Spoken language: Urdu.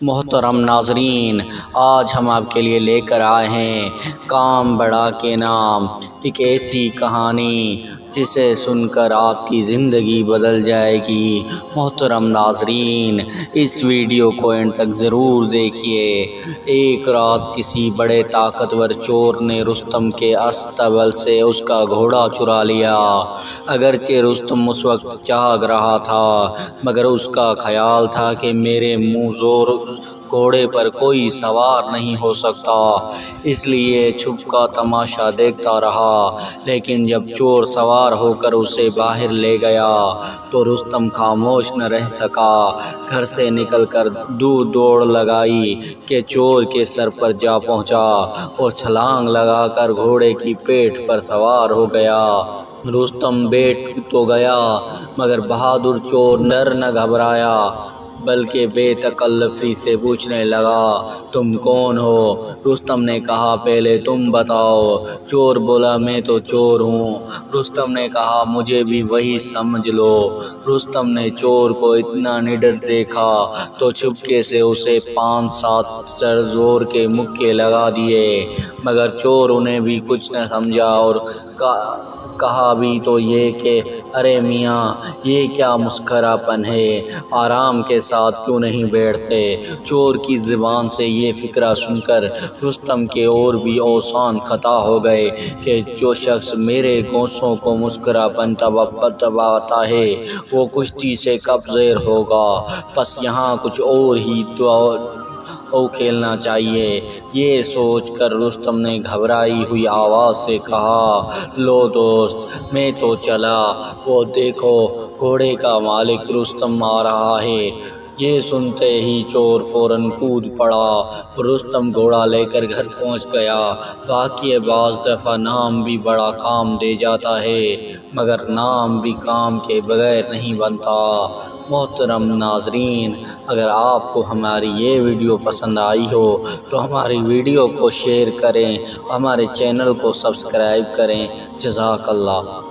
محترم ناظرین، آج ہم آپ کے لیے لے کر آئے ہیں کام بڑا کے نام، ایک ایسی کہانی جسے سن کر آپ کی زندگی بدل جائے گی۔ محترم ناظرین، اس ویڈیو کو اینڈ تک ضرور دیکھیے۔ ایک رات کسی بڑے طاقتور چور نے رستم کے استبل سے اس کا گھوڑا چرا لیا۔ اگرچہ رستم اس وقت جاگ رہا تھا، مگر اس کا خیال تھا کہ میرے منہ زور گھوڑے پر کوئی سوار نہیں ہو سکتا، اس لیے چھپ کا تماشا دیکھتا رہا۔ لیکن جب چور سوار ہو کر اسے باہر لے گیا تو رستم خاموش نہ رہ سکا۔ گھر سے نکل کر دوڑ لگائی کہ چور کے سر پر جا پہنچا اور چھلانگ لگا کر گھوڑے کی پیٹھ پر سوار ہو گیا۔ رستم بیٹھ تو گیا، مگر بہادر چور ڈر نہ گھبرایا، بلکہ بے تکلفی سے پوچھنے لگا، تم کون ہو؟ رستم نے کہا، پہلے تم بتاؤ۔ چور بولا، میں تو چور ہوں۔ رستم نے کہا، مجھے بھی وہی سمجھ لو۔ رستم نے چور کو اتنا نڈر دیکھا تو چپکے سے اسے 5-7 زور کے مکے لگا دیے، مگر چور انہیں بھی کچھ نہ سمجھا اور کہا بھی تو یہ کہ ارے میاں، یہ کیا مسخرہ پن ہے، آرام کے ساتھ کیوں نہیں بیٹھتے؟ چور کی زبان سے یہ فقرہ سن کر رستم کے اور بھی اوزان خطا ہو گئے کہ جو شخص میرے گوشوں کو مسخرہ پن تباتا ہے وہ کشتی سے کب زیر ہوگا، پس یہاں کچھ اور ہی تو کھیلنا چاہیے۔ یہ سوچ کر رستم نے گھبرائی ہوئی آواز سے کہا، لو دوست، میں تو چلا، وہ دیکھو گھوڑے کا مالک رستم آ رہا ہے۔ یہ سنتے ہی چور فوراً کود پڑا اور رستم گھوڑا لے کر گھر پہنچ گیا۔ واقعی بعض دفعہ نام بھی بڑا کام دے جاتا ہے، مگر نام بھی کام کے بغیر نہیں بنتا۔ محترم ناظرین، اگر آپ کو ہماری یہ ویڈیو پسند آئی ہو تو ہماری ویڈیو کو شیئر کریں، ہمارے چینل کو سبسکرائب کریں۔ جزاک اللہ۔